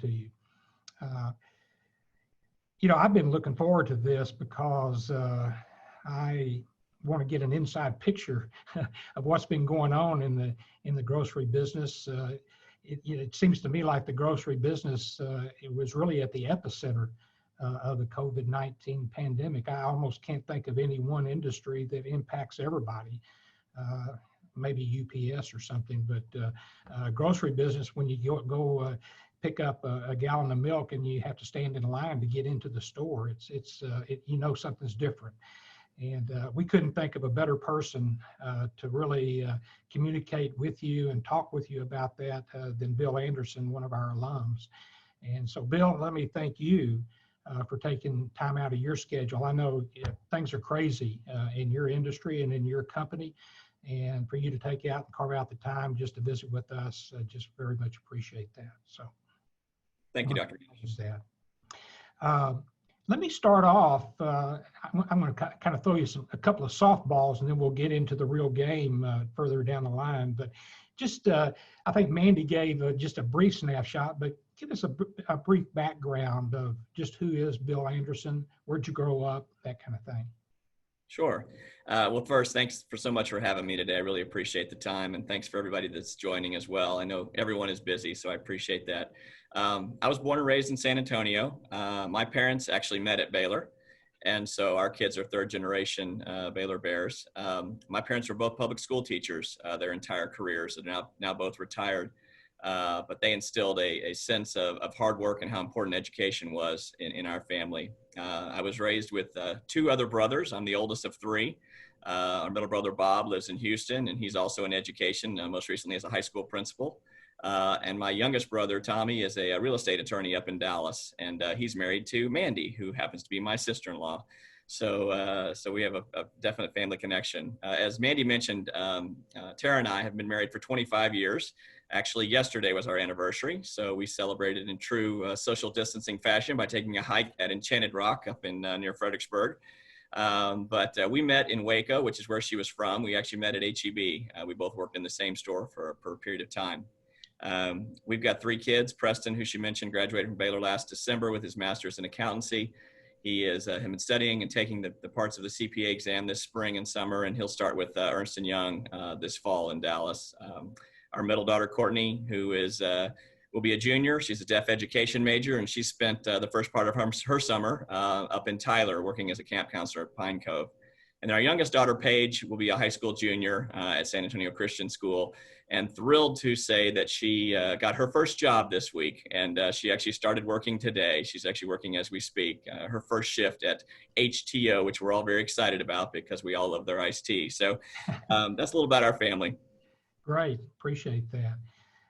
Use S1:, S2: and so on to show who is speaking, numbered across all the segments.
S1: to you. I've been looking forward to this because I want to get an inside picture of what's been going on in the grocery business. It seems to me like the grocery business, it was really at the epicenter of the COVID-19 pandemic. I almost can't think of any one industry that impacts everybody. Maybe UPS or something, but grocery business, when you go pick up a gallon of milk and you have to stand in line to get into the store, something's different. And we couldn't think of a better person to really communicate with you and talk with you about that than Bill Anderson, one of our alums. And so, Bill, let me thank you for taking time out of your schedule. I know things are crazy in your industry and in your company, and for you to take out and carve out the time just to visit with us, just very much appreciate that. So,
S2: thank you, Dr.
S1: Let me start off. I'm going to kind of throw you a couple of softballs, and then we'll get into the real game further down the line. But just, I think Mandy gave just a brief snapshot, but give us a brief background of just who is Bill Anderson, where'd you grow up, that kind of thing.
S2: Sure. Well, first, thanks so much for having me today. I really appreciate the time, and thanks for everybody that's joining as well. I know everyone is busy, so I appreciate that. I was born and raised in San Antonio. My parents actually met at Baylor, and so our kids are third generation Baylor Bears. My parents were both public school teachers their entire careers, and now both retired. But they instilled a sense of hard work and how important education was in our family. I was raised with two other brothers. I'm the oldest of three. Our middle brother, Bob, lives in Houston, and he's also in education, most recently as a high school principal. And my youngest brother, Tommy, is a real estate attorney up in Dallas, and he's married to Mandy, who happens to be my sister-in-law. So we have a definite family connection. As Mandy mentioned, Tara and I have been married for 25 years. Actually, yesterday was our anniversary, so we celebrated in true social distancing fashion by taking a hike at Enchanted Rock up in near Fredericksburg. But we met in Waco, which is where she was from. We actually met at HEB. We both worked in the same store for a period of time. We've got three kids. Preston, who she mentioned, graduated from Baylor last December with his master's in accountancy. He has been studying and taking the parts of the CPA exam this spring and summer, and he'll start with Ernst & Young this fall in Dallas. Our middle daughter, Courtney, who will be a junior. She's a deaf education major, and she spent the first part of her summer up in Tyler working as a camp counselor at Pine Cove. And our youngest daughter, Paige, will be a high school junior at San Antonio Christian School, and thrilled to say that she got her first job this week, and she actually started working today. She's actually working as we speak, her first shift at HTO, which we're all very excited about because we all love their iced tea. So that's a little about our family.
S1: Great, appreciate that.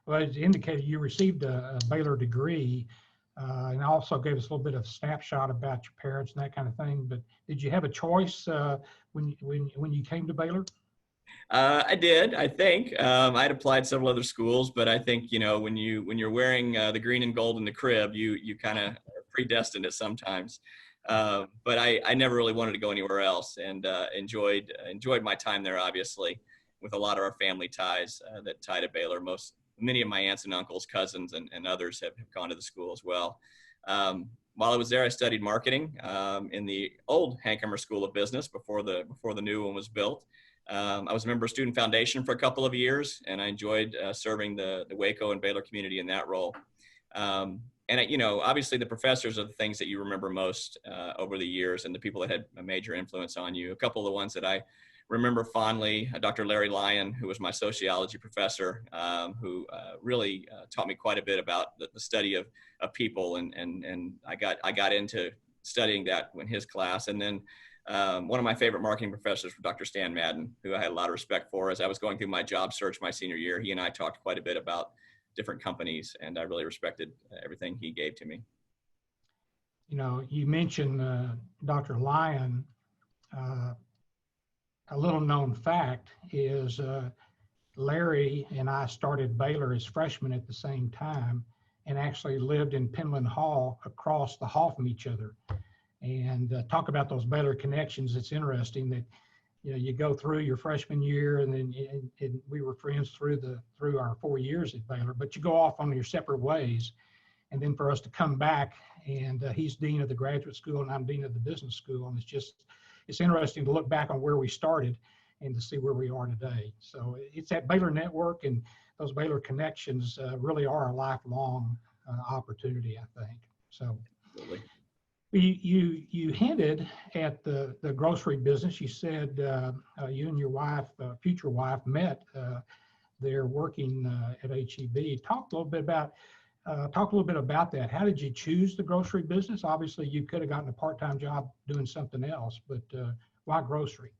S1: Well, as indicated, you received a Baylor degree, and also gave us a little bit of snapshot about your parents and that kind of thing. But did you have a choice when you came to Baylor?
S2: I did, I think. I'd applied several other schools, but I think, when you're wearing the green and gold in the crib, you kind of are predestined it sometimes. But I never really wanted to go anywhere else, and enjoyed my time there, obviously, with a lot of our family ties that tie to Baylor. Many of my aunts and uncles, cousins, and others have gone to the school as well. While I was there, I studied marketing in the old Hankomer School of Business before the new one was built. I was a member of Student Foundation for a couple of years, and I enjoyed serving the Waco and Baylor community in that role. And obviously the professors are the things that you remember most over the years, and the people that had a major influence on you. A couple of the ones that I remember fondly, Dr. Larry Lyon, who was my sociology professor, who really taught me quite a bit about the study of people, and I got into studying that in his class. And then one of my favorite marketing professors was Dr. Stan Madden, who I had a lot of respect for. As I was going through my job search my senior year, he and I talked quite a bit about different companies, and I really respected everything he gave to me.
S1: You mentioned Dr. Lyon. A little known fact is Larry and I started Baylor as freshmen at the same time, and actually lived in Penland Hall across the hall from each other. And talk about those Baylor connections. It's interesting that you go through your freshman year, and then and we were friends through our 4 years at Baylor, but you go off on your separate ways. and then for us to come back, and he's dean of the graduate school and I'm dean of the business school, and it's interesting to look back on where we started and to see where we are today. So it's that Baylor network, and those Baylor connections really are a lifelong opportunity, I think. So
S2: Absolutely.
S1: you hinted at the grocery business. You said you and your wife, future wife, met. They're working at HEB. Talk a little bit about that. How did you choose the grocery business? Obviously, you could have gotten a part-time job doing something else, but why grocery?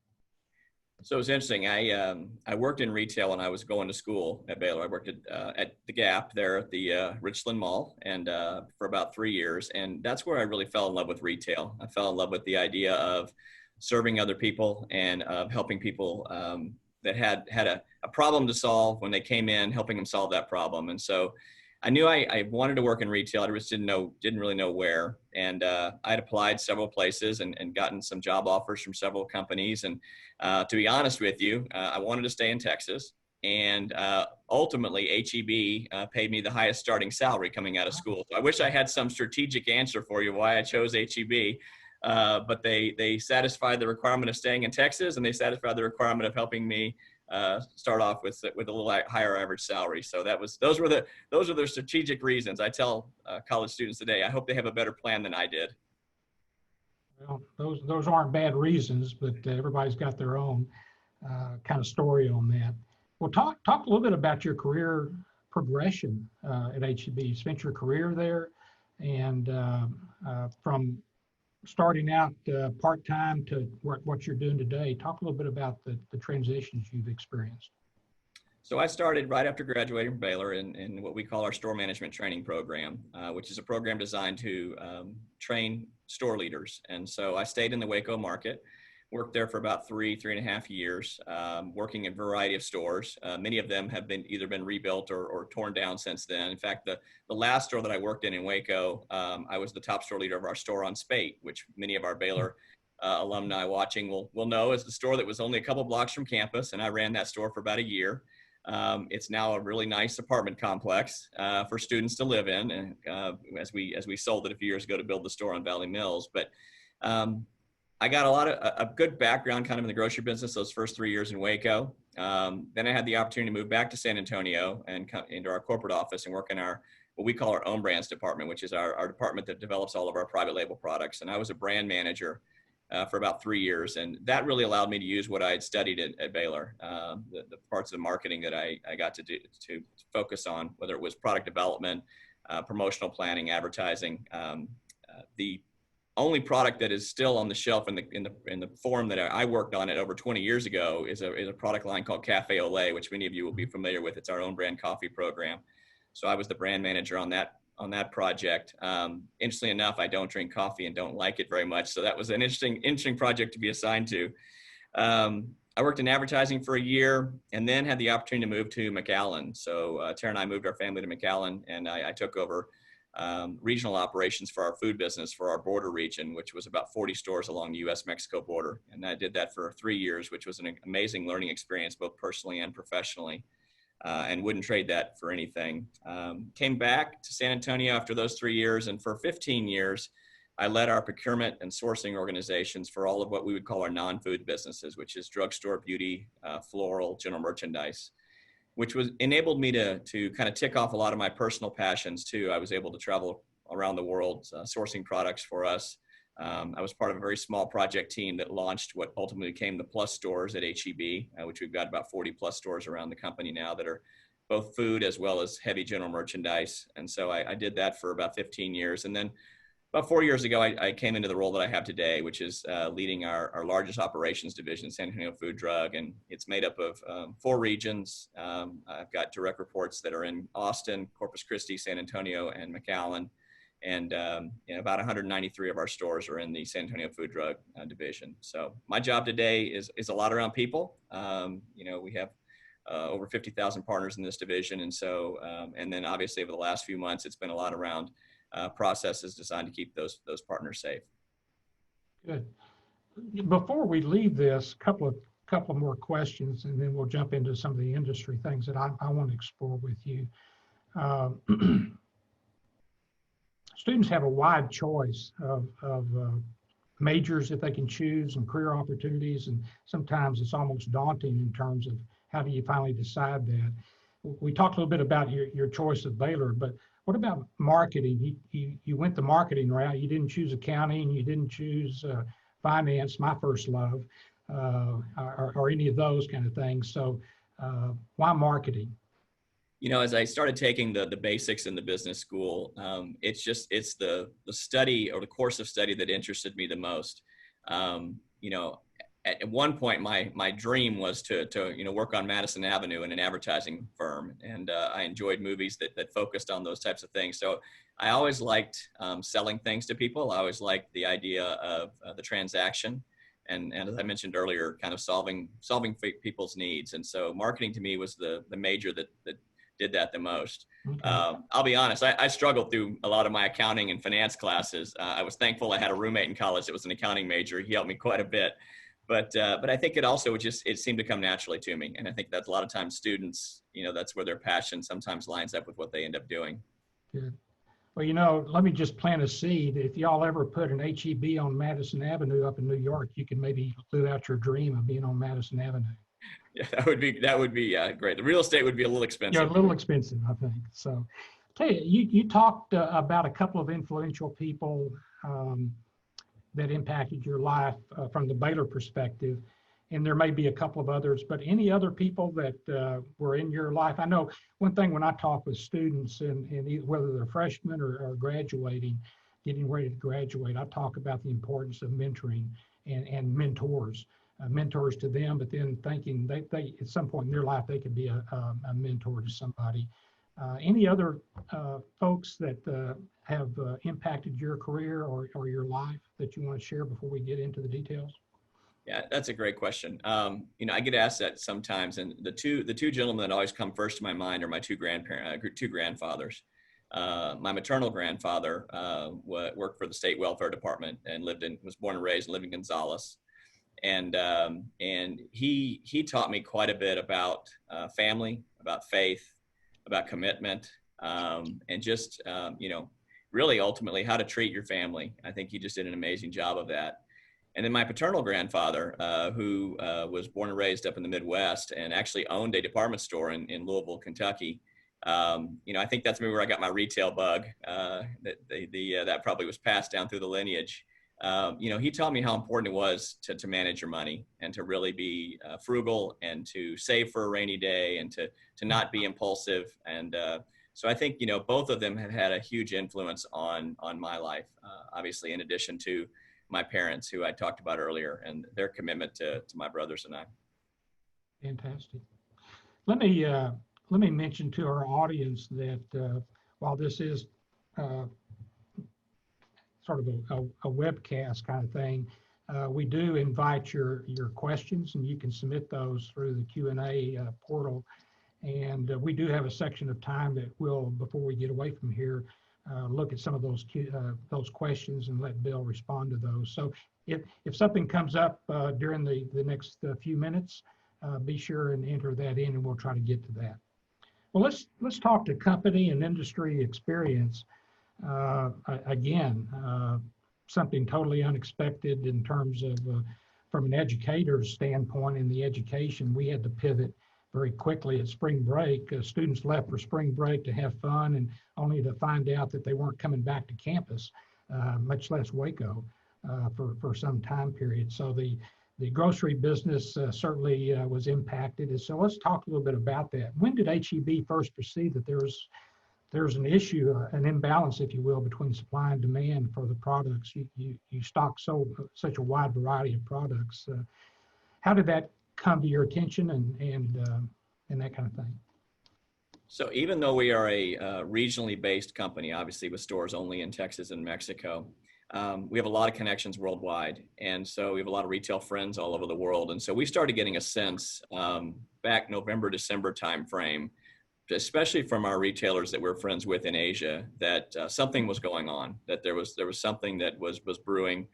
S2: So it's interesting. I worked in retail when I was going to school at Baylor. I worked at the Gap there at the Richland Mall, and for about 3 years. And that's where I really fell in love with retail. I fell in love with the idea of serving other people and of helping people that had a problem to solve when they came in, helping them solve that problem. And so I knew I wanted to work in retail. I just didn't really know where. And I'd applied several places and gotten some job offers from several companies. And to be honest with you, I wanted to stay in Texas. And ultimately, HEB paid me the highest starting salary coming out of school. So I wish I had some strategic answer for you why I chose HEB. But they satisfied the requirement of staying in Texas, and they satisfied the requirement of helping me start off with a little higher average salary. So those are the strategic reasons. I tell college students today, I hope they have a better plan than I did.
S1: Well, those aren't bad reasons, but everybody's got their own kind of story on that. Well, talk a little bit about your career progression at HEB. You spent your career there, and from starting out part-time to what you're doing today. Talk a little bit about the transitions you've experienced.
S2: So I started right after graduating from Baylor in what we call our store management training program, which is a program designed to train store leaders. And so I stayed in the Waco market, worked there for about 3.5 years, working in a variety of stores. Many of them have either been rebuilt or torn down since then. In fact, the last store that I worked in Waco, I was the top store leader of our store on Spate, which many of our Baylor alumni watching will know is the store that was only a couple blocks from campus, and I ran that store for about a year. It's now a really nice apartment complex for students to live in, and as we sold it a few years ago to build the store on Valley Mills. But I got a good background kind of in the grocery business those first 3 years in Waco. Then I had the opportunity to move back to San Antonio and come into our corporate office and work in what we call our own brands department, which is our department that develops all of our private label products. And I was a brand manager for about 3 years. And that really allowed me to use what I had studied at Baylor, the parts of the marketing that I got to focus on, whether it was product development, promotional planning, advertising. The only product that is still on the shelf in the form that I worked on it over 20 years ago is a product line called Cafe Olé, which many of you will be familiar with. It's our own brand coffee program. So I was the brand manager on that project. Interestingly enough, I don't drink coffee and don't like it very much. So that was an interesting project to be assigned to. I worked in advertising for a year and then had the opportunity to move to McAllen. So Tara and I moved our family to McAllen, and I took over regional operations for our food business for our border region, which was about 40 stores along the U.S.-Mexico border. And I did that for 3 years, which was an amazing learning experience, both personally and professionally, and wouldn't trade that for anything. Came back to San Antonio after those 3 years, and for 15 years, I led our procurement and sourcing organizations for all of what we would call our non-food businesses, which is drugstore, beauty, floral, general merchandise, which enabled me to kind of tick off a lot of my personal passions too. I was able to travel around the world sourcing products for us. I was part of a very small project team that launched what ultimately became the Plus stores at HEB, which we've got about 40 Plus stores around the company now that are both food as well as heavy general merchandise. And so I did that for about 15 years. And then about 4 years ago, I came into the role that I have today, which is leading our largest operations division, San Antonio Food Drug, and it's made up of 4 regions. I've got direct reports that are in Austin, Corpus Christi, San Antonio, and McAllen, and about 193 of our stores are in the San Antonio Food Drug division. So my job today is a lot around people. We have over 50,000 partners in this division, and so and then obviously over the last few months, it's been a lot around processes designed to keep those partners safe.
S1: Good. Before we leave this, couple of more questions, and then we'll jump into some of the industry things that I want to explore with you. students have a wide choice of majors that they can choose and career opportunities, and sometimes it's almost daunting in terms of how do you finally decide that. We talked a little bit about your choice of Baylor, but what about marketing? You went the marketing route. You didn't choose accounting. You didn't choose finance, my first love, or any of those kind of things. So why marketing?
S2: You know, as I started taking the basics in the business school, it's the study or the course of study that interested me the most. You know, at one point, my dream was to work on Madison Avenue in an advertising firm, and I enjoyed movies that focused on those types of things. So I always liked selling things to people. I always liked the idea of the transaction, and as I mentioned earlier, kind of solving people's needs. And so marketing to me was the major that did that the most.
S1: Okay.
S2: I'll be honest, I struggled through a lot of my accounting and finance classes. I was thankful I had a roommate in college that was an accounting major. He helped me quite a bit. But I think it also it seemed to come naturally to me. And I think that's a lot of times students, that's where their passion sometimes lines up with what they end up doing.
S1: Good. Well, let me just plant a seed. If y'all ever put an HEB on Madison Avenue up in New York, you can maybe live out your dream of being on Madison Avenue.
S2: Yeah, that would be great. The real estate would be a little expensive.
S1: Yeah, a little expensive, I think. So, tell you talked about a couple of influential people that impacted your life from the Baylor perspective, and there may be a couple of others, but any other people that were in your life? I know one thing when I talk with students, and whether they're freshmen or graduating, getting ready to graduate, I talk about the importance of mentoring and mentors. Mentors to them, but then thinking they at some point in their life they could be a mentor to somebody. Any other folks that have impacted your career or your life that you want to share before we get into the details?
S2: Yeah, that's a great question. I get asked that sometimes, and the two gentlemen that always come first to my mind are my two grandfathers. My maternal grandfather worked for the state welfare department and was born and raised and lived in Gonzales. And he taught me quite a bit about family, about faith, about commitment, and just, really ultimately how to treat your family. I think he just did an amazing job of that. And then my paternal grandfather, who was born and raised up in the Midwest and actually owned a department store in Louisville, Kentucky. I think that's maybe where I got my retail bug, that probably was passed down through the lineage. He taught me how important it was to manage your money and to really be frugal and to save for a rainy day and to not be impulsive. And so I think, both of them have had a huge influence on my life, obviously, in addition to my parents, who I talked about earlier, and their commitment to my brothers and I.
S1: Fantastic. Let me mention to our audience that while this is sort of a webcast kind of thing, we do invite your questions, and you can submit those through the Q&A portal. And we do have a section of time that will, before we get away from here, look at some of those questions and let Bill respond to those. So if something comes up during the next few minutes, be sure and enter that in, and we'll try to get to that. Well, let's talk to company and industry experience. Again, something totally unexpected in terms of, from an educator's standpoint in the education, we had to pivot very quickly at spring break. Students left for spring break to have fun, and only to find out that they weren't coming back to campus, much less Waco, for some time period. So the grocery business certainly was impacted. And so let's talk a little bit about that. When did HEB first perceive that there's an issue, an imbalance, if you will, between supply and demand for the products? You stock such a wide variety of products. How did that come to your attention and that kind of thing?
S2: So even though we are a regionally based company, obviously with stores only in Texas and Mexico, we have a lot of connections worldwide. And so we have a lot of retail friends all over the world. And so we started getting a sense back November, December timeframe, especially from our retailers that we're friends with in Asia, that something was going on, that there was something that was brewing.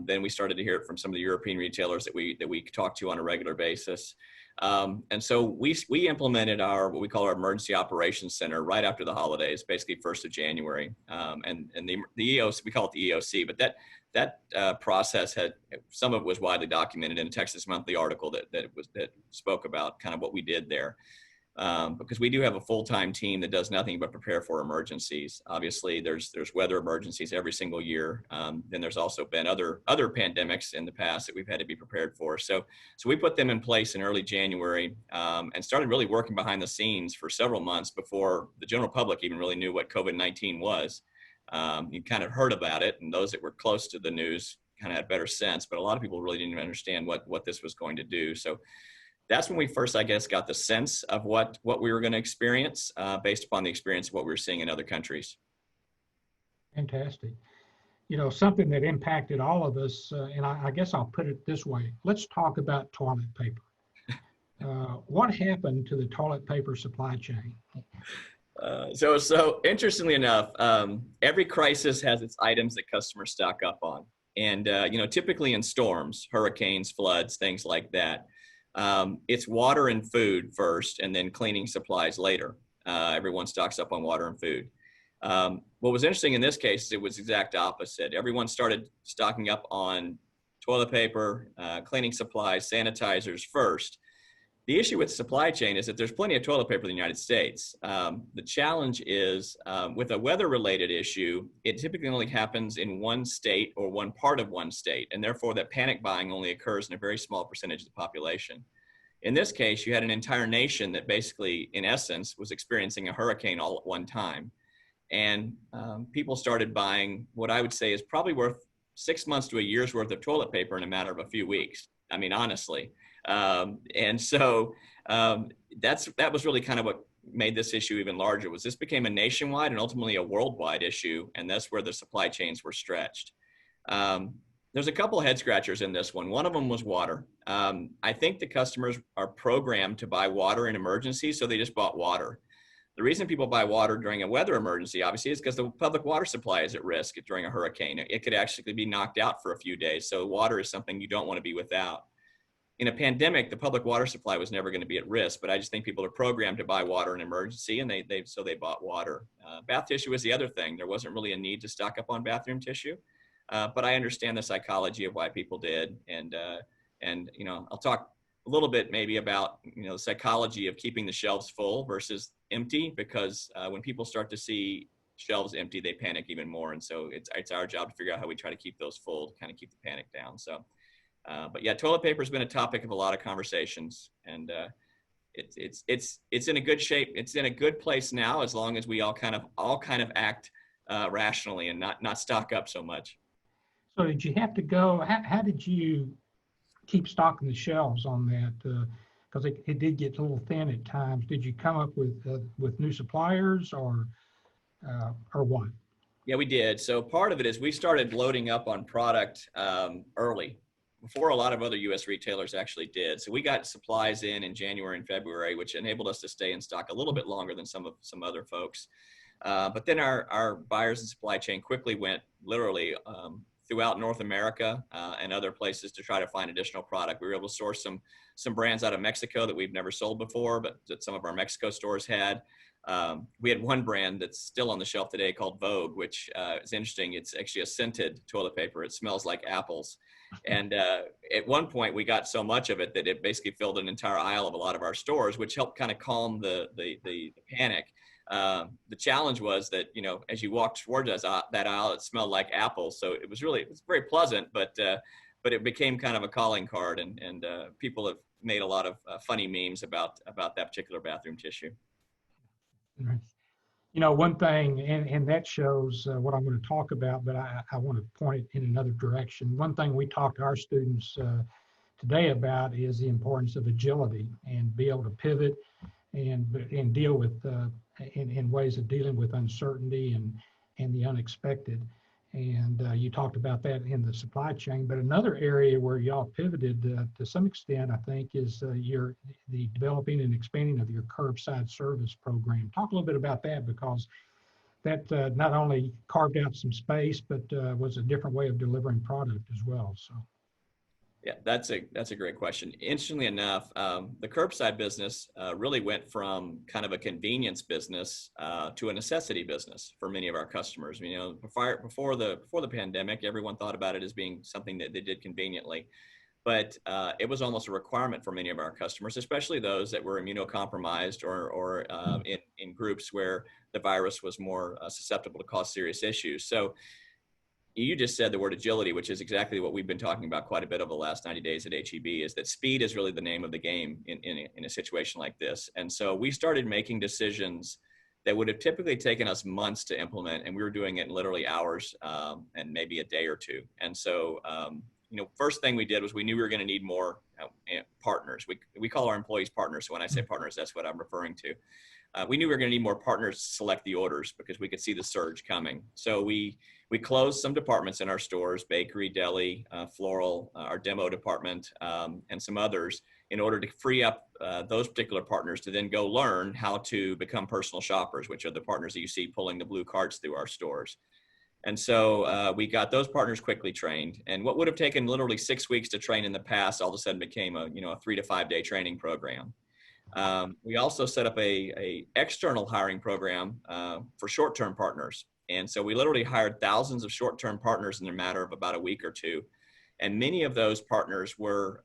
S2: Then we started to hear it from some of the European retailers that we talk to on a regular basis. And so we implemented what we call our emergency operations center right after the holidays, basically 1st of January. And the EOC, we call it the EOC, but that process some of it was widely documented in a Texas Monthly article that spoke about kind of what we did there. Because we do have a full-time team that does nothing but prepare for emergencies. Obviously, there's weather emergencies every single year. Then there's also been other pandemics in the past that we've had to be prepared for. So we put them in place in early January and started really working behind the scenes for several months before the general public even really knew what COVID-19 was. You kind of heard about it, and those that were close to the news kind of had better sense, but a lot of people really didn't even understand what this was going to do. So that's when we first, I guess, got the sense of what we were going to experience based upon the experience of what we were seeing in other countries.
S1: Fantastic. You know, something that impacted all of us, and I guess I'll put it this way. Let's talk about toilet paper. What happened to the toilet paper supply chain?
S2: So interestingly enough, every crisis has its items that customers stock up on. And, typically in storms, hurricanes, floods, things like that, it's water and food first, and then cleaning supplies later. Everyone stocks up on water and food. What was interesting in this case is it was the exact opposite. Everyone started stocking up on toilet paper, cleaning supplies, sanitizers first. The issue with supply chain is that there's plenty of toilet paper in the United States. The challenge is with a weather-related issue, it typically only happens in one state or one part of one state, and therefore that panic buying only occurs in a very small percentage of the population. In this case, you had an entire nation that basically, in essence, was experiencing a hurricane all at one time. And people started buying what I would say is probably worth 6 months to a year's worth of toilet paper in a matter of a few weeks. I mean, honestly. And so that was really kind of what made this issue even larger. Was this became a nationwide and ultimately a worldwide issue, and that's where the supply chains were stretched. There's a couple of head scratchers in this one. One of them was water. I think the customers are programmed to buy water in emergencies, so they just bought water. The reason people buy water during a weather emergency, obviously, is because the public water supply is at risk during a hurricane. It could actually be knocked out for a few days, so water is something you don't want to be without. In a pandemic, the public water supply was never going to be at risk, but I just think people are programmed to buy water in emergency, and so they bought water. Bath tissue was the other thing. There wasn't really a need to stock up on bathroom tissue, but I understand the psychology of why people did, and I'll talk a little bit maybe about the psychology of keeping the shelves full versus empty, because when people start to see shelves empty, they panic even more, and so it's our job to figure out how we try to keep those full, to kind of keep the panic down. So. But yeah, toilet paper has been a topic of a lot of conversations, and it's in a good shape. It's in a good place now, as long as we all kind of act rationally and not stock up so much.
S1: So did you have to go? How did you keep stocking the shelves on that? Because it did get a little thin at times. Did you come up with new suppliers or what?
S2: Yeah, we did. So part of it is we started loading up on product early, before a lot of other U.S. retailers actually did. So we got supplies in January and February, which enabled us to stay in stock a little bit longer than some other folks. But then our buyers and supply chain quickly went literally throughout North America and other places to try to find additional product. We were able to source some brands out of Mexico that we've never sold before, but that some of our Mexico stores had. We had one brand that's still on the shelf today called Vogue, which is interesting. It's actually a scented toilet paper. It smells like apples. And at one point we got so much of it that it basically filled an entire aisle of a lot of our stores, which helped kind of calm the panic. The challenge was that, as you walked towards us, that aisle, it smelled like apples. So it was very pleasant, but it became kind of a calling card, and people have made a lot of funny memes about that particular bathroom tissue.
S1: One thing, and that shows what I'm going to talk about, but I want to point it in another direction. One thing we talk to our students today about is the importance of agility and be able to pivot and deal with in ways of dealing with uncertainty and the unexpected. And you talked about that in the supply chain, but another area where y'all pivoted to some extent, I think, is the developing and expanding of your curbside service program. Talk a little bit about that, because that not only carved out some space, but was a different way of delivering product as well. So.
S2: Yeah, that's a great question. Interestingly enough, the curbside business really went from kind of a convenience business to a necessity business for many of our customers. You know, before the pandemic, everyone thought about it as being something that they did conveniently, but it was almost a requirement for many of our customers, especially those that were immunocompromised or in groups where the virus was more susceptible to cause serious issues. So you just said the word agility, which is exactly what we've been talking about quite a bit over the last 90 days at HEB, is that speed is really the name of the game in a situation like this. And so we started making decisions that would have typically taken us months to implement, and we were doing it in literally hours and maybe a day or two. And so, you know, first thing we did was we knew we were going to need more partners. We call our employees partners. So when I say partners, that's what I'm referring to. We knew we were going to need more partners to select the orders because we could see the surge coming. So we closed some departments in our stores, bakery, deli, floral, our demo department, and some others in order to free up those particular partners to then go learn how to become personal shoppers, which are the partners that you see pulling the blue carts through our stores. And so we got those partners quickly trained. And what would have taken literally 6 weeks to train in the past all of a sudden became a 3 to 5 day training program. We also set up a external hiring program for short-term partners. And so we literally hired thousands of short-term partners in a matter of about a week or two. And many of those partners were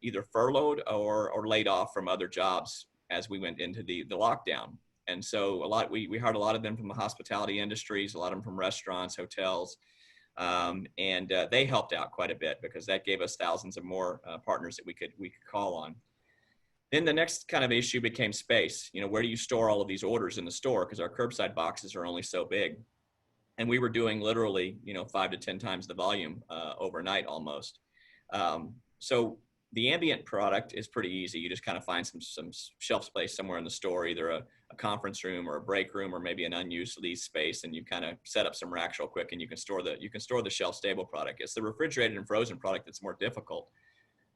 S2: either furloughed or laid off from other jobs as we went into the lockdown. And so we hired a lot of them from the hospitality industries, a lot of them from restaurants, hotels, and they helped out quite a bit because that gave us thousands of more partners that we could call on. Then the next kind of issue became space. You know, where do you store all of these orders in the store? Because our curbside boxes are only so big. And we were doing literally, 5 to 10 times the volume overnight almost. So the ambient product is pretty easy. You just kind of find some shelf space somewhere in the store, either a conference room or a break room or maybe an unused lease space, and you kind of set up some racks real quick and you can store the shelf stable product. It's the refrigerated and frozen product that's more difficult.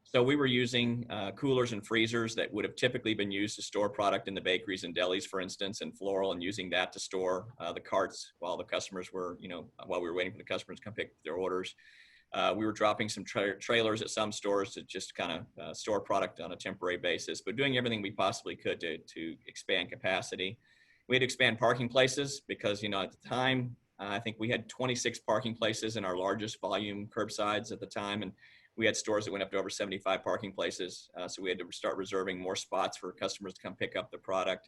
S2: So we were using coolers and freezers that would have typically been used to store product in the bakeries and delis, for instance, and floral, and using that to store the carts while the customers were, while we were waiting for the customers to come pick their orders. We were dropping some trailers at some stores to just kind of store product on a temporary basis, but doing everything we possibly could to expand capacity. We had to expand parking places because, at the time, I think we had 26 parking places in our largest volume curbsides at the time, and we had stores that went up to over 75 parking places. So we had to start reserving more spots for customers to come pick up the product.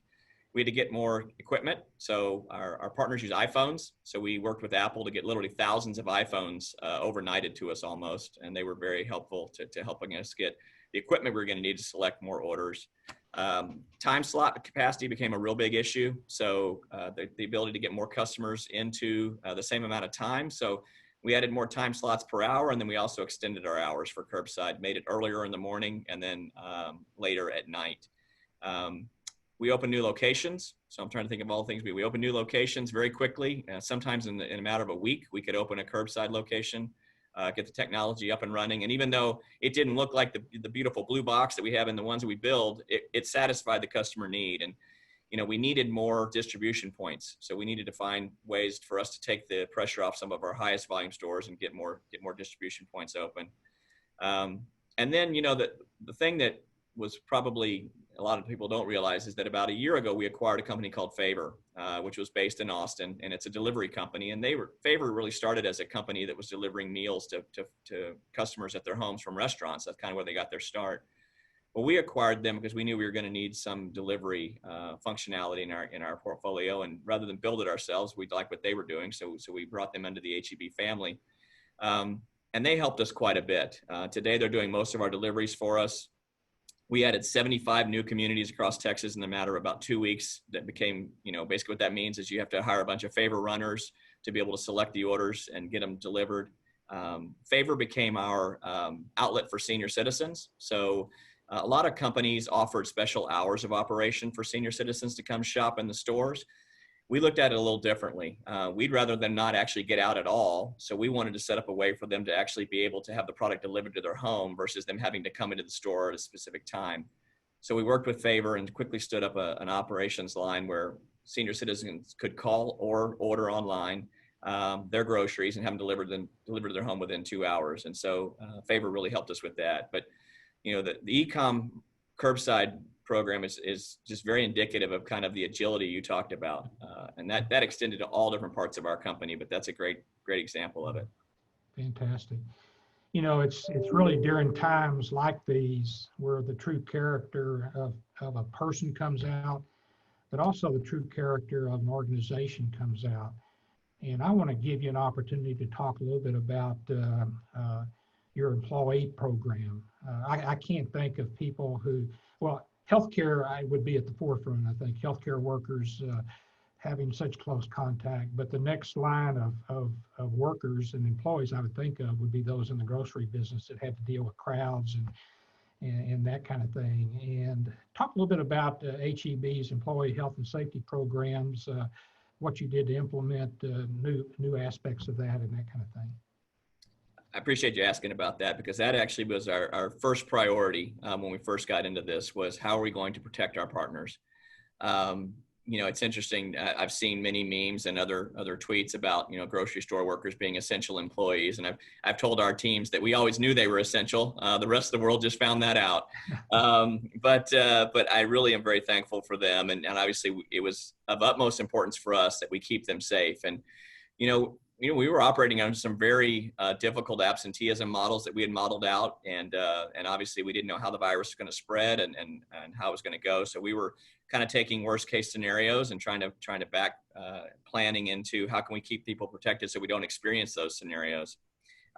S2: We had to get more equipment. So our partners use iPhones. So we worked with Apple to get literally thousands of iPhones overnighted to us almost. And they were very helpful to helping us get the equipment we were going to need to select more orders. Time slot capacity became a real big issue. So the ability to get more customers into the same amount of time. So we added more time slots per hour, and then we also extended our hours for curbside, made it earlier in the morning and then later at night. We opened new locations. So I'm trying to think of all the things. We opened new locations very quickly. Sometimes in a matter of a week, we could open a curbside location, get the technology up and running. And even though it didn't look like the beautiful blue box that we have in the ones that we build, it satisfied the customer need. And we needed more distribution points. So we needed to find ways for us to take the pressure off some of our highest volume stores and get more distribution points open. And then, the thing that was probably a lot of people don't realize is that about a year ago, we acquired a company called Favor, which was based in Austin, and it's a delivery company. And Favor really started as a company that was delivering meals to customers at their homes from restaurants. That's kind of where they got their start. Well, we acquired them because we knew we were going to need some delivery functionality in our portfolio, and rather than build it ourselves, we liked what they were doing, so we brought them into the HEB family, and they helped us quite a bit. Today, they're doing most of our deliveries for us. We added 75 new communities across Texas in a matter of about 2 weeks. That became, basically what that means is you have to hire a bunch of Favor runners to be able to select the orders and get them delivered. Favor became our outlet for senior citizens, so a lot of companies offered special hours of operation for senior citizens to come shop in the stores. We looked at it a little differently. We'd rather them not actually get out at all. So we wanted to set up a way for them to actually be able to have the product delivered to their home versus them having to come into the store at a specific time. So we worked with Favor and quickly stood up an operations line where senior citizens could call or order online. their groceries and have them delivered to their home within 2 hours. And so Favor really helped us with that. But the e-com curbside program is just very indicative of kind of the agility you talked about, and that extended to all different parts of our company. But that's a great example of it.
S1: Fantastic. It's really during times like these where the true character of a person comes out, but also the true character of an organization comes out. And I want to give you an opportunity to talk a little bit about your employee program. I can't think of people who, well, healthcare would be at the forefront, I think, healthcare workers having such close contact, but the next line of workers and employees I would think of would be those in the grocery business that had to deal with crowds and that kind of thing. And talk a little bit about HEB's employee health and safety programs, what you did to implement new aspects of that and that kind of thing.
S2: I appreciate you asking about that, because that actually was our first priority when we first got into this, was how are we going to protect our partners? It's interesting. I've seen many memes and other tweets about, grocery store workers being essential employees. And I've told our teams that we always knew they were essential. The rest of the world just found that out. But I really am very thankful for them. And obviously it was of utmost importance for us that we keep them safe. And, we were operating on some very difficult absenteeism models that we had modeled out. And obviously we didn't know how the virus was going to spread and how it was going to go. So we were kind of taking worst case scenarios and trying to back planning into how can we keep people protected so we don't experience those scenarios.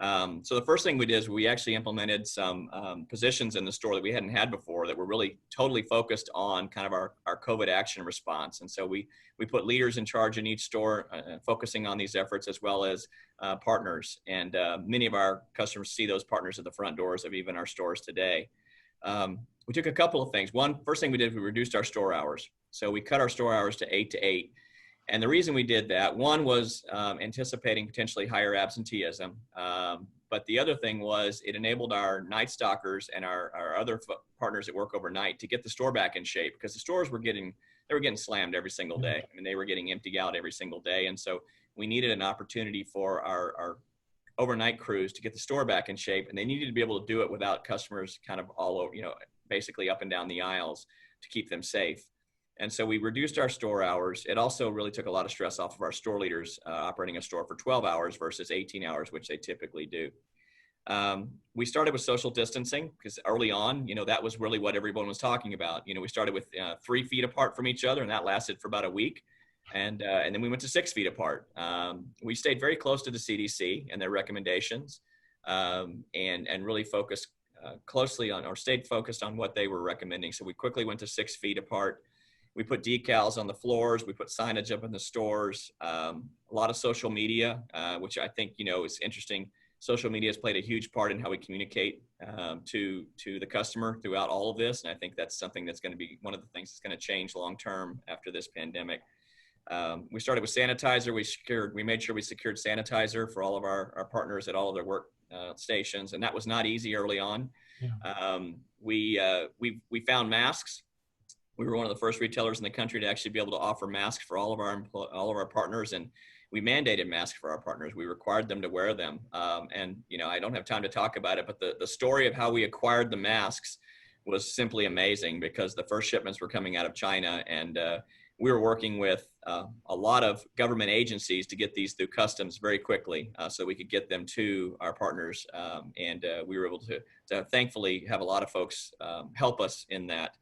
S2: So the first thing we did is we actually implemented some positions in the store that we hadn't had before that were really totally focused on kind of our COVID action response. And so we put leaders in charge in each store focusing on these efforts, as well as partners. And many of our customers see those partners at the front doors of even our stores today. We took a couple of things. First thing we did, we reduced our store hours. So we cut our store hours to 8 to 8. And the reason we did that, one was anticipating potentially higher absenteeism. But the other thing was it enabled our night stockers and our other partners that work overnight to get the store back in shape, because the stores were getting slammed every single day. I mean, they were getting emptied out every single day. And so we needed an opportunity for our overnight crews to get the store back in shape, and they needed to be able to do it without customers kind of all over, basically up and down the aisles, to keep them safe. And so we reduced our store hours. It also really took a lot of stress off of our store leaders operating a store for 12 hours versus 18 hours, which they typically do. We started with social distancing because early on, that was really what everyone was talking about. We started with 3 feet apart from each other, and that lasted for about a week. And then we went to 6 feet apart. We stayed very close to the CDC and their recommendations, and really focused closely on, or stayed focused on what they were recommending. So we quickly went to 6 feet apart. We put decals on the floors. We put signage up in the stores. A lot of social media, which I think, is interesting. Social media has played a huge part in how we communicate to the customer throughout all of this. And I think that's something that's going to be one of the things that's going to change long-term after this pandemic. We started with sanitizer. We made sure we secured sanitizer for all of our partners at all of their work stations. And that was not easy early on. Yeah. We found masks. We were one of the first retailers in the country to actually be able to offer masks for all of our partners, and we mandated masks for our partners. We required them to wear them. And I don't have time to talk about it, but the story of how we acquired the masks was simply amazing, because the first shipments were coming out of China, and we were working with a lot of government agencies to get these through customs very quickly, so we could get them to our partners. And we were able to thankfully have a lot of folks help us in that.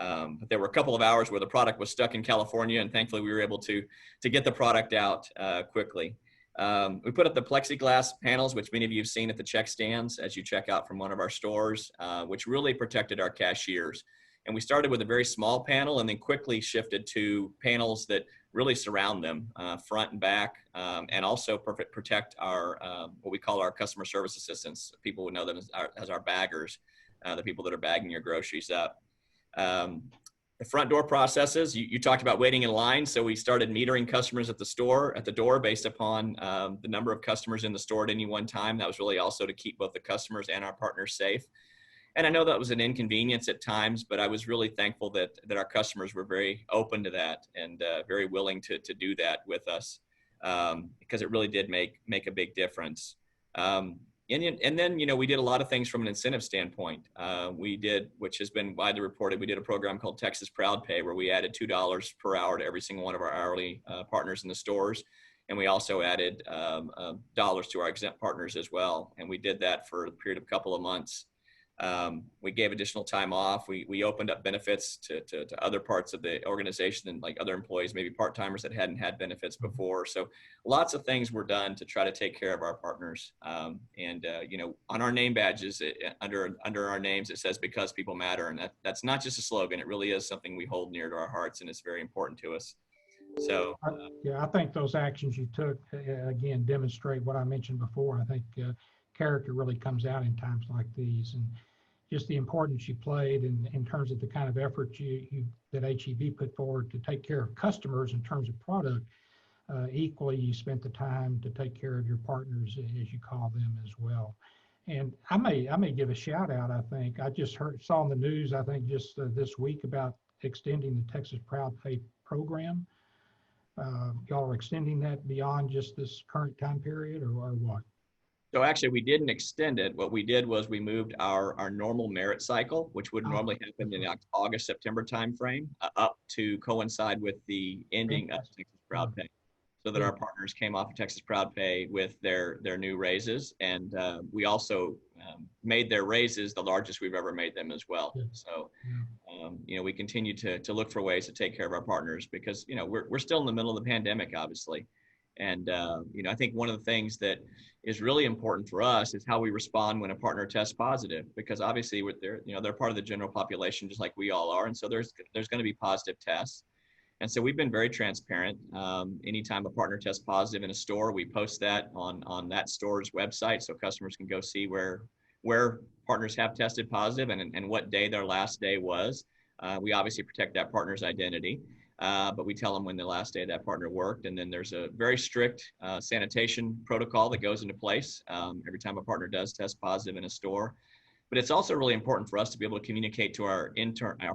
S2: But there were a couple of hours where the product was stuck in California, and thankfully we were able to get the product out quickly. We put up the plexiglass panels, which many of you have seen at the check stands as you check out from one of our stores, which really protected our cashiers. And we started with a very small panel and then quickly shifted to panels that really surround them, front and back, and also protect our, what we call our customer service assistants. People would know them as our baggers, the people that are bagging your groceries up. The front door processes, you talked about waiting in line. So we started metering customers at the door based upon the number of customers in the store at any one time. That was really also to keep both the customers and our partners safe. And I know that was an inconvenience at times, but I was really thankful that our customers were very open to that and very willing to do that with us. because it really did make a big difference. And then, we did a lot of things from an incentive standpoint. We did, which has been widely reported, we did a program called Texas Proud Pay, where we added $2 per hour to every single one of our hourly partners in the stores. And we also added dollars to our exempt partners as well. And we did that for a period of a couple of months. We gave additional time off. We opened up benefits to other parts of the organization, and like other employees, maybe part-timers that hadn't had benefits before. So lots of things were done to try to take care of our partners. On our name badges, under our names, it says "Because People Matter," and that's not just a slogan. It really is something we hold near to our hearts, and it's very important to us. So
S1: I think those actions you took again demonstrate what I mentioned before. I think character really comes out in times like these, and just the importance you played in terms of the kind of effort that HEB put forward to take care of customers in terms of product. Equally, you spent the time to take care of your partners, as you call them, as well. And I may give a shout out. I think I just saw in the news, I think just this week, about extending the Texas Proud Pay program. Y'all are extending that beyond just this current time period, or what?
S2: So actually, we didn't extend it. What we did was we moved our normal merit cycle, which would normally happen in the August, September timeframe, up to coincide with the ending of Texas Proud Pay, so that our partners came off of Texas Proud Pay with their new raises. And we also made their raises the largest we've ever made them as well. So, we continue to look for ways to take care of our partners, because, we're still in the middle of the pandemic, obviously. And, I think one of the things that is really important for us is how we respond when a partner tests positive, because obviously they're part of the general population, just like we all are. And so there's going to be positive tests. And so we've been very transparent. Anytime a partner tests positive in a store, we post that on that store's website, so customers can go see where partners have tested positive and what day their last day was. We obviously protect that partner's identity. But we tell them when the last day that partner worked. And then there's a very strict sanitation protocol that goes into place every time a partner does test positive in a store. But it's also really important for us to be able to communicate to our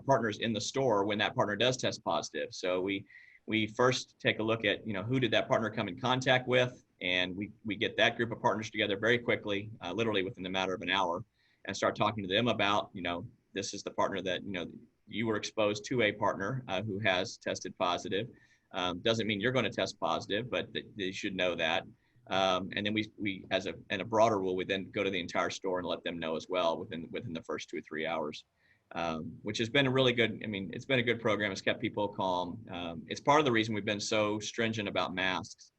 S2: partners in the store when that partner does test positive. So we first take a look at, who did that partner come in contact with, and we get that group of partners together very quickly, literally within the matter of an hour, and start talking to them about, this is the partner that, you were exposed to a partner who has tested positive. Doesn't mean you're going to test positive, but they should know that. And then we as a broader rule, we then go to the entire store and let them know as well within the first 2 or 3 hours, which has been a really good. It's been a good program. It's kept people calm. It's part of the reason we've been so stringent about masks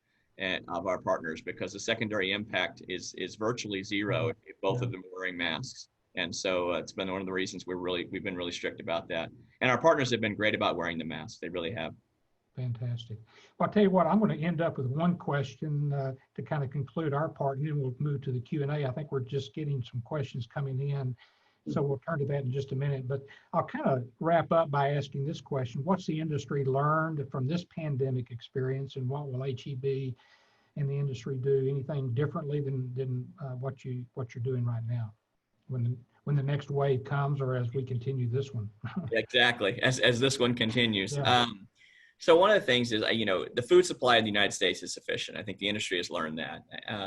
S2: of our partners, because the secondary impact is virtually zero if both of them are wearing masks. And so it's been one of the reasons we've been really strict about that. And our partners have been great about wearing the masks. They really have. Fantastic.
S1: Well, I'll tell you what, I'm going to end up with one question to kind of conclude our part, and then we'll move to the Q&A. I think we're just getting some questions coming in, so we'll turn to that in just a minute. But I'll kind of wrap up by asking this question. What's the industry learned from this pandemic experience, and what will HEB and the industry do anything differently than what you're doing right now when the next wave comes, or as we continue this one?
S2: Exactly, as this one continues.
S1: Yeah.
S2: So one of the things is, the food supply in the United States is sufficient. I think the industry has learned that.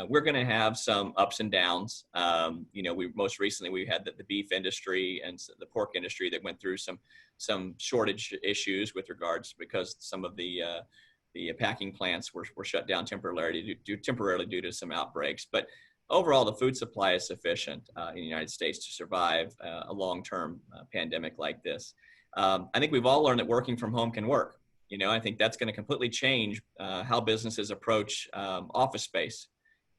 S2: We're going to have some ups and downs. Most recently we had the beef industry and the pork industry that went through some shortage issues with regards, because some of the packing plants were shut down temporarily due to some outbreaks. But overall, the food supply is sufficient in the United States to survive a long-term pandemic like this. I think we've all learned that working from home can work. I think that's going to completely change how businesses approach office space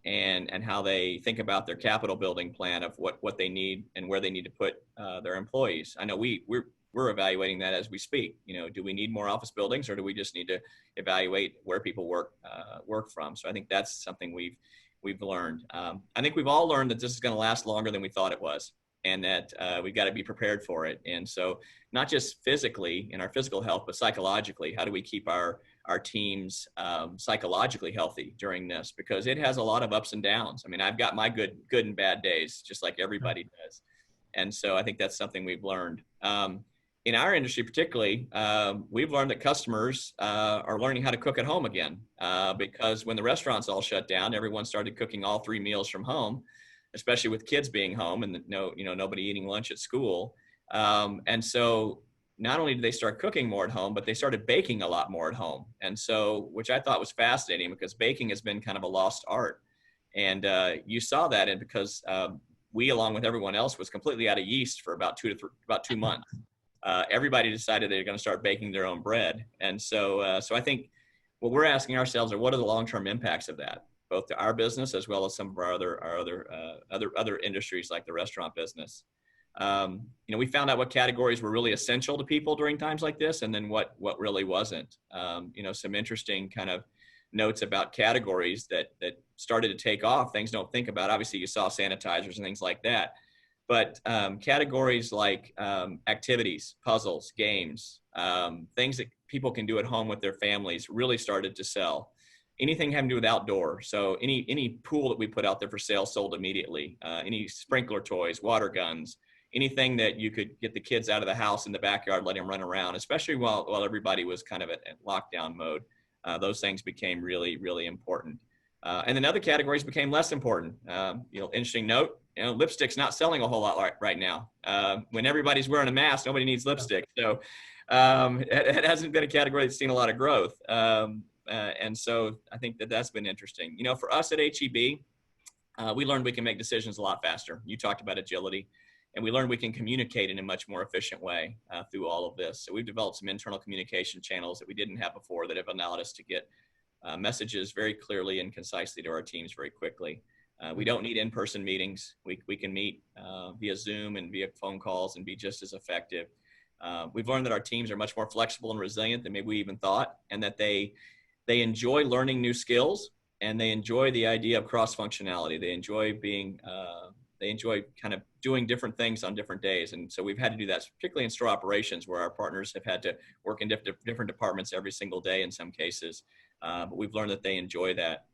S2: and how they think about their capital building plan of what they need and where they need to put their employees. I know we're evaluating that as we speak. Do we need more office buildings, or do we just need to evaluate where people work from? So I think that's something we've learned. I think we've all learned that this is going to last longer than we thought it was, and that we've got to be prepared for it. And so not just physically in our physical health, but psychologically, how do we keep our teams psychologically healthy during this? Because it has a lot of ups and downs. I've got my good and bad days, just like everybody does. And so I think that's something we've learned. in our industry particularly, we've learned that customers are learning how to cook at home again, because when the restaurants all shut down, everyone started cooking all 3 meals from home, especially with kids being home and nobody eating lunch at school. And so not only did they start cooking more at home, but they started baking a lot more at home. And so, which I thought was fascinating, because baking has been kind of a lost art. And you saw that, and because we, along with everyone else, was completely out of yeast for about 2 months. Everybody decided they're going to start baking their own bread. And so, so I think what we're asking ourselves are, what are the long-term impacts of that, both to our business as well as some of our other industries like the restaurant business. We found out what categories were really essential to people during times like this, and then what really wasn't. Some interesting kind of notes about categories that started to take off, things don't think about. Obviously, you saw sanitizers and things like that. But categories like activities, puzzles, games, things that people can do at home with their families really started to sell. Anything having to do with outdoor. So any pool that we put out there for sale sold immediately. Any sprinkler toys, water guns, anything that you could get the kids out of the house in the backyard, let them run around, especially while everybody was kind of at lockdown mode. Those things became really, really important. And then other categories became less important. Interesting note, lipstick's not selling a whole lot right now. When everybody's wearing a mask, nobody needs lipstick. So it hasn't been a category that's seen a lot of growth. And so I think that's been interesting. For us at HEB, we learned we can make decisions a lot faster. You talked about agility, and we learned we can communicate in a much more efficient way through all of this. So we've developed some internal communication channels that we didn't have before that have allowed us to get messages very clearly and concisely to our teams very quickly. We don't need in-person meetings. We can meet via Zoom and via phone calls and be just as effective. We've learned that our teams are much more flexible and resilient than maybe we even thought, and that they enjoy learning new skills, and they enjoy the idea of cross-functionality. They enjoy kind of doing different things on different days. And so we've had to do that, particularly in store operations, where our partners have had to work in different departments every single day in some cases. But we've learned that they enjoy that.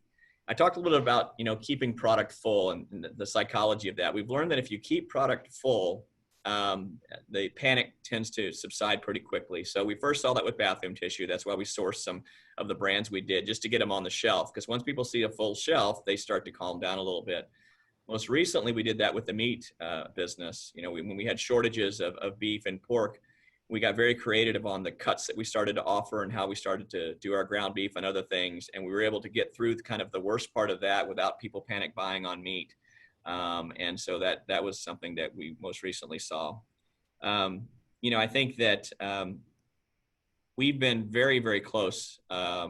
S2: I talked a little bit about, keeping product full and the psychology of that. We've learned that if you keep product full, the panic tends to subside pretty quickly. So we first saw that with bathroom tissue. That's why we sourced some of the brands we did, just to get them on the shelf. Because once people see a full shelf, they start to calm down a little bit. Most recently, we did that with the meat business. When we had shortages of beef and pork, we got very creative on the cuts that we started to offer and how we started to do our ground beef and other things. And we were able to get through kind of the worst part of that without people panic buying on meat. And so that was something that we most recently saw. I think that we've been very, very close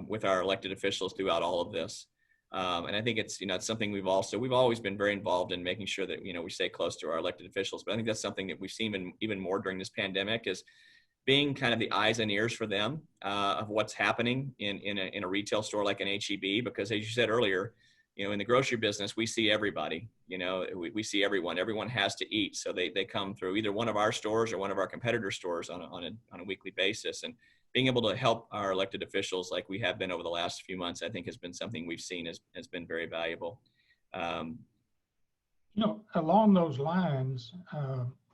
S2: with our elected officials throughout all of this. And I think it's something we've always been very involved in making sure that, we stay close to our elected officials. But I think that's something that we've seen even more during this pandemic, is being kind of the eyes and ears for them of what's happening in a retail store like an HEB. Because as you said earlier, in the grocery business, we see everybody, we see everyone. Everyone has to eat. So they come through either one of our stores or one of our competitor stores on a weekly basis. And being able to help our elected officials like we have been over the last few months, I think has been something we've seen has been very valuable.
S1: Along those lines,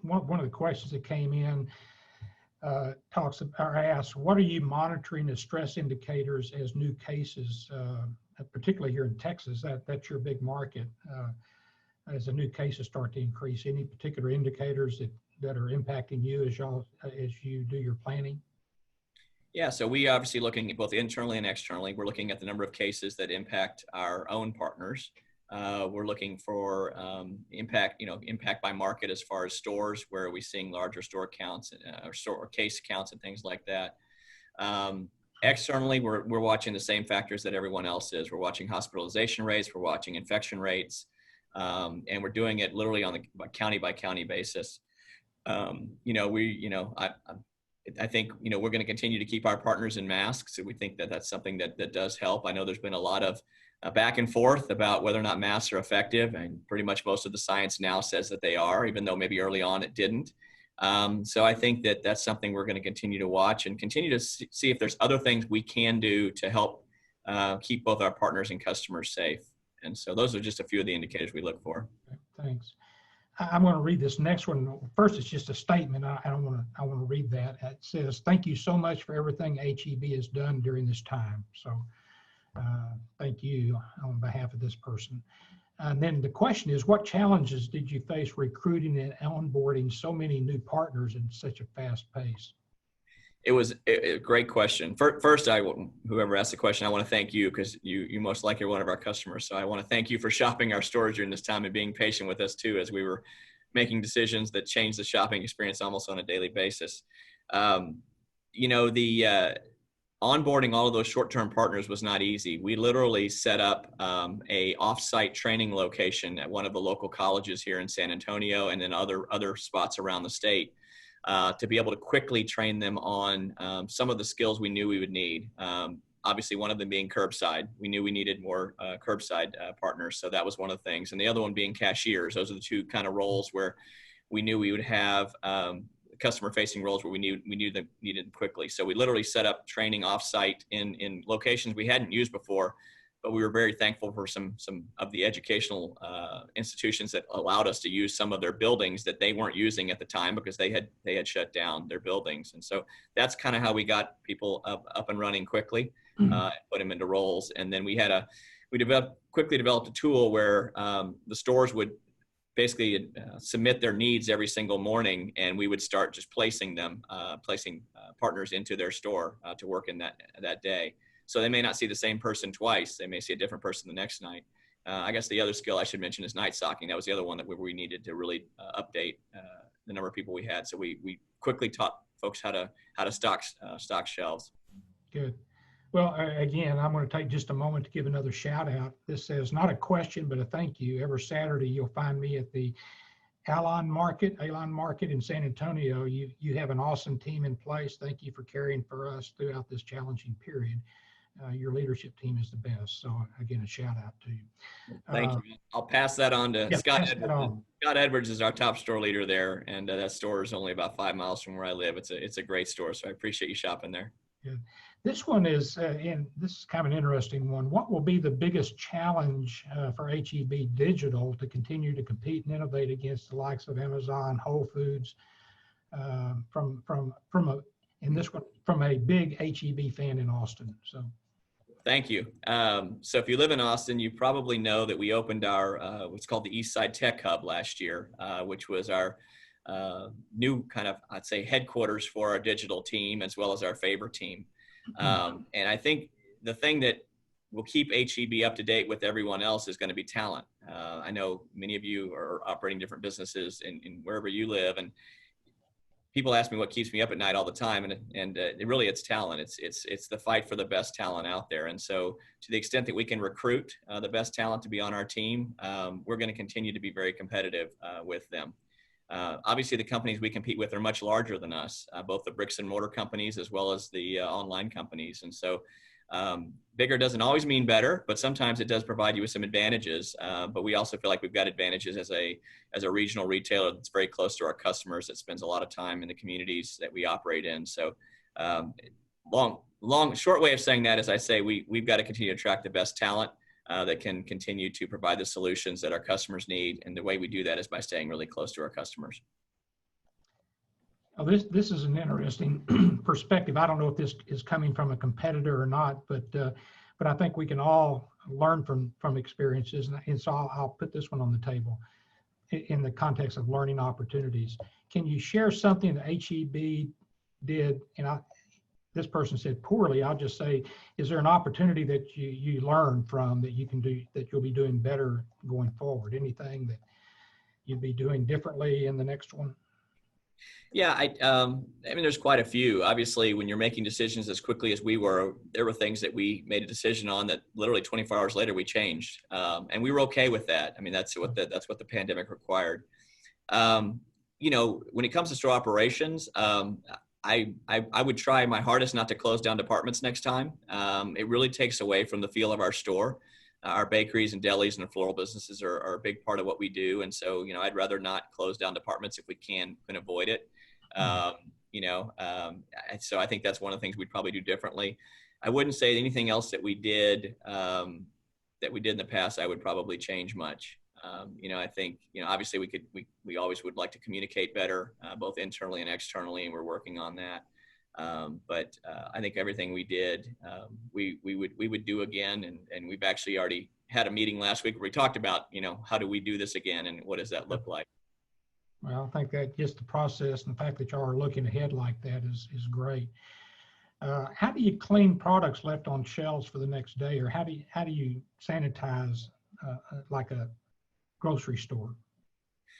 S1: one of the questions that came in asks, what are you monitoring as stress indicators as new cases, particularly here in Texas? That's your big market. As the new cases start to increase, any particular indicators that are impacting you as you do your planning?
S2: Yeah, so we obviously looking at both internally and externally. We're looking at the number of cases that impact our own partners. We're looking for impact by market as far as stores, where are we seeing larger store counts or case counts and things like that. Externally, we're watching the same factors that everyone else is. We're watching hospitalization rates, we're watching infection rates, and we're doing it literally on the county by county basis. I think, we're going to continue to keep our partners in masks. So we think that that's something that does help. I know there's been a lot of back and forth about whether or not masks are effective, and pretty much most of the science now says that they are, even though maybe early on it didn't. So I think that that's something we're going to continue to watch and continue to see if there's other things we can do to help keep both our partners and customers safe. And so those are just a few of the indicators we look for.
S1: Thanks. I'm going to read this next one. First, it's just a statement. I want to read that. It says, "Thank you so much for everything HEB has done during this time." So thank you on behalf of this person. And then the question is, what challenges did you face recruiting and onboarding so many new partners in such a fast pace?
S2: It was a great question. First, whoever asked the question, I want to thank you, because you most likely are one of our customers. So I want to thank you for shopping our stores during this time and being patient with us too, as we were making decisions that changed the shopping experience almost on a daily basis. The onboarding all of those short-term partners was not easy. We literally set up a off-site training location at one of the local colleges here in San Antonio, and then other spots around the state, to be able to quickly train them on some of the skills we knew we would need. Obviously, one of them being curbside. We knew we needed more curbside partners, so that was one of the things. And the other one being cashiers. Those are the two kind of roles where we knew we would have customer-facing roles where we needed them quickly. So we literally set up training off-site in locations we hadn't used before, but we were very thankful for some of the educational institutions that allowed us to use some of their buildings that they weren't using at the time because they had shut down their buildings. And so that's kind of how we got people up and running quickly, put them into roles. And then we quickly developed a tool where the stores would basically submit their needs every single morning, and we would start just placing partners into their store to work in that day. So they may not see the same person twice. They may see a different person the next night. I guess the other skill I should mention is night stocking. That was the other one that we needed to really update the number of people we had. So we quickly taught folks how to stock shelves.
S1: Good. Well, again, I'm going to take just a moment to give another shout out. This says, not a question, but a thank you. Every Saturday, you'll find me at the Alon Market in San Antonio. You have an awesome team in place. Thank you for caring for us throughout this challenging period. Your leadership team is the best. So again, a shout out to you.
S2: Thank you. I'll pass that on to Scott Edwards. Scott Edwards is our top store leader there, and that store is only about 5 miles from where I live. It's a great store, so I appreciate you shopping there.
S1: Good. This one is, and this is kind of an interesting one. What will be the biggest challenge for HEB Digital to continue to compete and innovate against the likes of Amazon, Whole Foods, from a big HEB fan in Austin? So,
S2: thank you. So if you live in Austin, you probably know that we opened our what's called the Eastside Tech Hub last year, which was our new kind of, I'd say, headquarters for our digital team as well as our Favor team. And I think the thing that will keep HEB up to date with everyone else is going to be talent. I know many of you are operating different businesses in wherever you live, and people ask me what keeps me up at night all the time, and it's talent. It's the fight for the best talent out there. And so to the extent that we can recruit the best talent to be on our team, we're going to continue to be very competitive with them. Obviously, the companies we compete with are much larger than us, both the bricks and mortar companies as well as the online companies. And so bigger doesn't always mean better, but sometimes it does provide you with some advantages. But we also feel like we've got advantages as a regional retailer that's very close to our customers, that spends a lot of time in the communities that we operate in. So short way of saying that is, I say we've got to continue to attract the best talent that can continue to provide the solutions that our customers need. And the way we do that is by staying really close to our customers.
S1: Well, this is an interesting perspective. I don't know if this is coming from a competitor or not, but I think we can all learn from experiences. And so I'll put this one on the table in the context of learning opportunities. Can you share something that HEB did? And this person said poorly. I'll just say, is there an opportunity that you learn from that you can do, that you'll be doing better going forward? Anything that you'd be doing differently in the next one?
S2: Yeah, I mean, there's quite a few. Obviously, when you're making decisions as quickly as we were, there were things that we made a decision on that literally 24 hours later we changed, and we were okay with that. I mean, that's what the pandemic required. When it comes to store operations, I would try my hardest not to close down departments next time. It really takes away from the feel of our store. Our bakeries and delis and floral businesses are a big part of what we do. And so, I'd rather not close down departments if we can avoid it. So I think that's one of the things we'd probably do differently. I wouldn't say anything else that we did in the past I would probably change much. I think, obviously we always would like to communicate better, both internally and externally, and we're working on that. But I think everything we did, we would do again. And we've actually already had a meeting last week where we talked about, how do we do this again and what does that look like?
S1: Well, I think that just the process and the fact that y'all are looking ahead like that is great. How do you clean products left on shelves for the next day, or how do you sanitize like a grocery store?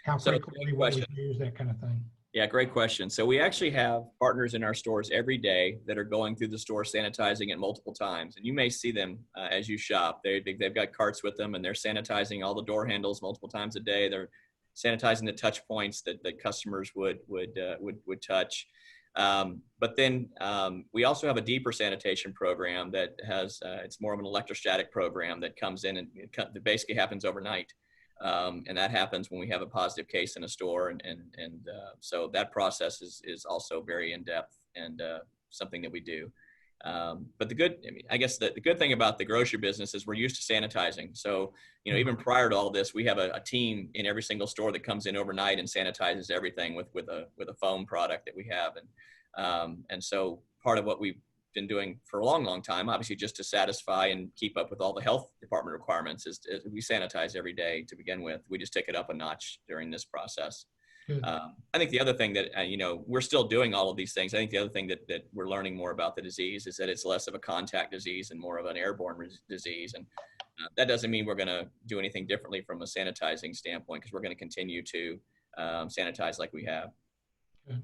S1: How frequently will we use that kind of thing?
S2: Yeah, great question. So we actually have partners in our stores every day that are going through the store sanitizing it multiple times. And you may see them as you shop. They've got carts with them, and they're sanitizing all the door handles multiple times a day. They're sanitizing the touch points that customers would touch. But then we also have a deeper sanitation program that has, it's more of an electrostatic program that comes in and it basically happens overnight. And that happens when we have a positive case in a store. And so that process is also very in-depth and something that we do. But the good thing about the grocery business is we're used to sanitizing. So, even prior to all this, we have a team in every single store that comes in overnight and sanitizes everything with a foam product that we have. And so part of what we've been doing for a long, long time, obviously just to satisfy and keep up with all the health department requirements, is we sanitize every day to begin with. We just take it up a notch during this process. I think the other thing that, we're still doing all of these things. I think the other thing that we're learning more about the disease is that it's less of a contact disease and more of an airborne disease. And that doesn't mean we're going to do anything differently from a sanitizing standpoint, because we're going to continue to sanitize like we have.
S1: Good.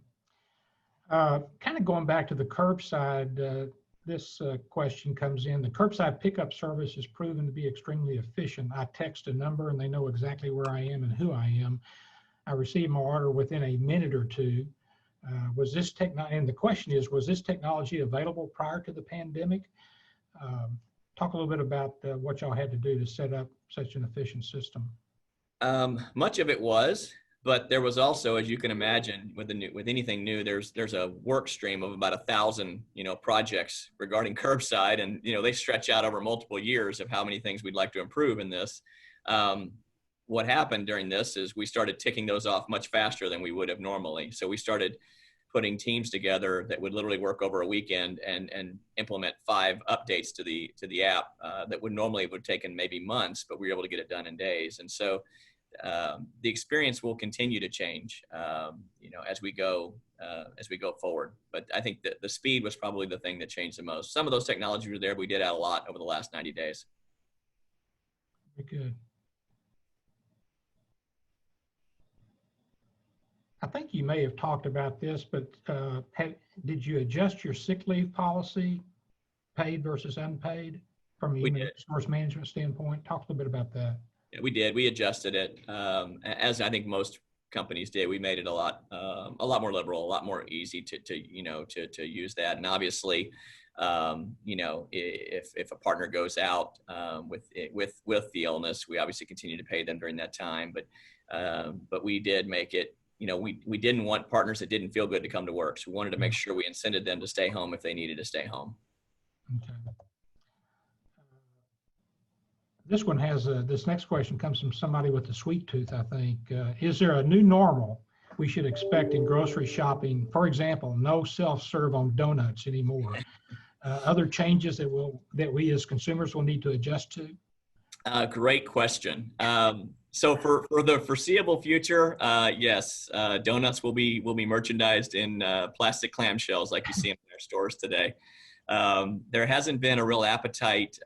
S1: Kind of going back to the curbside, this question comes in. The curbside pickup service has proven to be extremely efficient. I text a number and they know exactly where I am and who I am. I receive my order within a minute or two. And the question is, was this technology available prior to the pandemic? Talk a little bit about what y'all had to do to set up such an efficient system.
S2: Much of it was. But there was also, as you can imagine, with anything new, there's a work stream of about 1,000, projects regarding curbside, and they stretch out over multiple years of how many things we'd like to improve in this. What happened during this is we started ticking those off much faster than we would have normally. So we started putting teams together that would literally work over a weekend and implement 5 updates to the app that would have taken maybe months, but we were able to get it done in days. And so the experience will continue to change, as we go forward. But I think that the speed was probably the thing that changed the most. Some of those technologies were there, but we did add a lot over the last 90 days.
S1: Very good. I think you may have talked about this, but did you adjust your sick leave policy, paid versus unpaid, from a resource management standpoint? Talk a little bit about that.
S2: Yeah, we did. We adjusted it, as I think most companies did. We made it a lot more liberal, a lot more easy to use that. And obviously, if a partner goes out with the illness, we obviously continue to pay them during that time. But we did make it. We didn't want partners that didn't feel good to come to work. So we wanted to make sure we incented them to stay home if they needed to stay home.
S1: Okay. This one has this next question comes from somebody with a sweet tooth, I think. Is there a new normal we should expect in grocery shopping? For example, no self-serve on donuts anymore. Other changes that we as consumers will need to adjust to?
S2: Great question. So for the foreseeable future, yes, donuts will be merchandised in plastic clamshells like you see in our stores today. There hasn't been a real appetite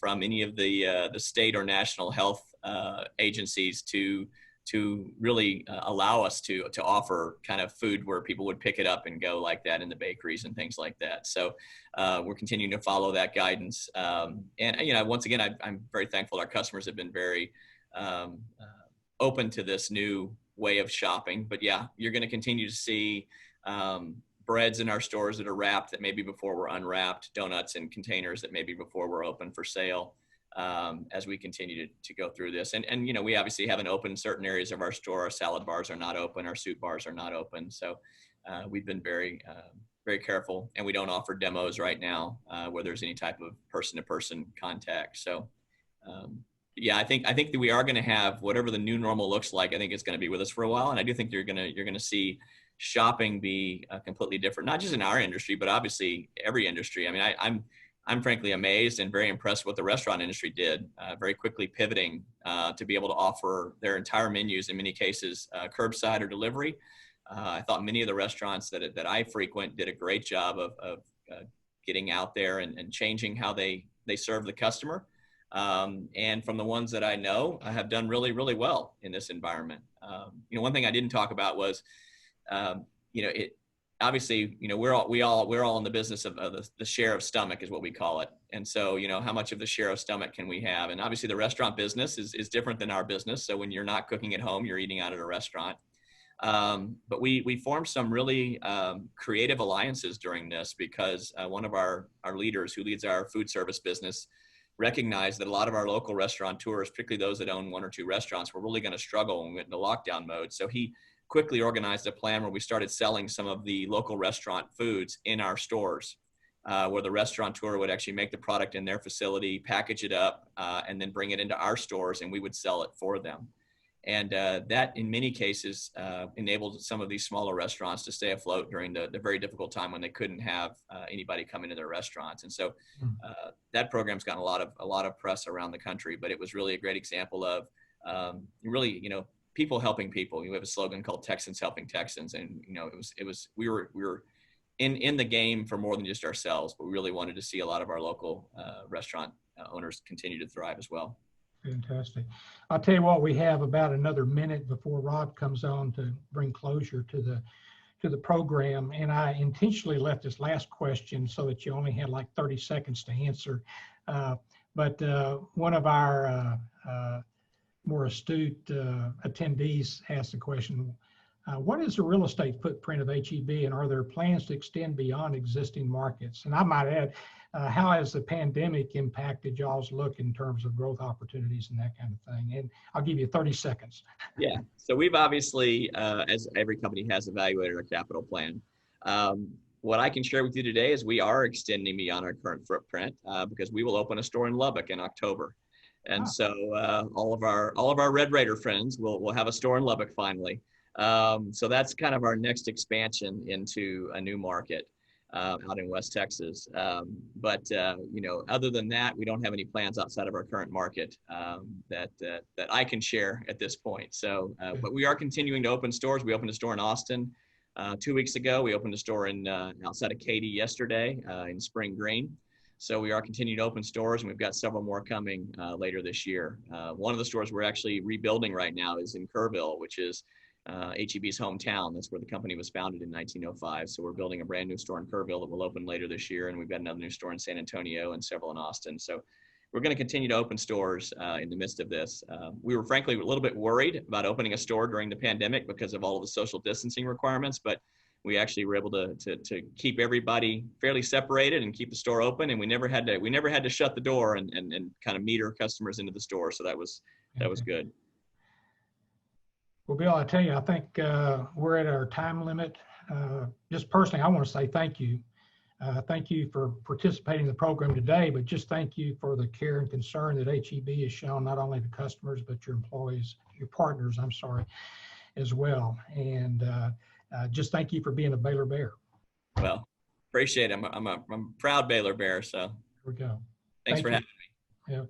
S2: from any of the state or national health agencies to really allow us to offer kind of food where people would pick it up and go like that in the bakeries and things like that. So we're continuing to follow that guidance. And once again, I'm very thankful our customers have been very open to this new way of shopping. But yeah, you're going to continue to see breads in our stores that are wrapped that maybe before were unwrapped, donuts in containers that maybe before were open for sale, as we continue to go through this. And we obviously haven't opened certain areas of our store. Our salad bars are not open. Our soup bars are not open. So we've been very careful, and we don't offer demos right now where there's any type of person-to-person contact. So Yeah, I think that we are going to have whatever the new normal looks like. I think it's going to be with us for a while, and I do think you're going to see shopping be completely different, not just in our industry, but obviously every industry. I mean, I'm frankly amazed and very impressed with what the restaurant industry did, very quickly pivoting to be able to offer their entire menus in many cases curbside or delivery. I thought many of the restaurants that I frequent did a great job of getting out there and changing how they serve the customer. And from the ones that I know, I have done really, really well in this environment. One thing I didn't talk about was, it obviously, we're all in the business of the share of stomach is what we call it. And so, how much of the share of stomach can we have? And obviously the restaurant business is different than our business. So when you're not cooking at home, you're eating out at a restaurant. But we formed some really creative alliances during this because one of our leaders who leads our food service business recognized that a lot of our local restaurateurs, particularly those that own one or two restaurants, were really going to struggle when we went into lockdown mode. So he quickly organized a plan where we started selling some of the local restaurant foods in our stores, where the restaurateur would actually make the product in their facility, package it up, and then bring it into our stores, and we would sell it for them. And that, in many cases, enabled some of these smaller restaurants to stay afloat during the very difficult time when they couldn't have anybody come into their restaurants. And so that program's gotten a lot of press around the country, but it was really a great example of really, people helping people. We have a slogan called Texans Helping Texans, and we were in the game for more than just ourselves, but we really wanted to see a lot of our local restaurant owners continue to thrive as well.
S1: Fantastic. I'll tell you what, we have about another minute before Rob comes on to bring closure to the program. And I intentionally left this last question so that you only had like 30 seconds to answer. But one of our more astute attendees asked the question, what is the real estate footprint of HEB, and are there plans to extend beyond existing markets? And I might add, how has the pandemic impacted y'all's look in terms of growth opportunities and that kind of thing? And I'll give you 30 seconds.
S2: Yeah, so we've obviously, as every company has, evaluated our capital plan. What I can share with you today is we are extending beyond our current footprint because we will open a store in Lubbock in October. And so all of our Red Raider friends will have a store in Lubbock finally. So that's kind of our next expansion into a new market out in West Texas. But other than that, we don't have any plans outside of our current market that I can share at this point. So, but we are continuing to open stores. We opened a store in Austin 2 weeks ago. We opened a store in outside of Katy yesterday in Spring Green. So we are continuing to open stores, and we've got several more coming later this year. One of the stores we're actually rebuilding right now is in Kerrville, which is HEB's hometown. That's where the company was founded in 1905. So we're building a brand new store in Kerrville that will open later this year. And we've got another new store in San Antonio and several in Austin. So we're going to continue to open stores in the midst of this. We were frankly a little bit worried about opening a store during the pandemic because of all of the social distancing requirements, but we actually were able to keep everybody fairly separated and keep the store open. And we never had to shut the door and kind of meet our customers into the store. So that was good.
S1: Well, Bill, I tell you, I think we're at our time limit. Just personally, I want to say thank you. Thank you for participating in the program today, but just thank you for the care and concern that HEB has shown, not only to customers, but your employees, your partners, as well. And just thank you for being a Baylor Bear.
S2: Well, appreciate it. I'm a proud Baylor Bear. So
S1: here we go.
S2: Thanks for having me.
S1: Yeah.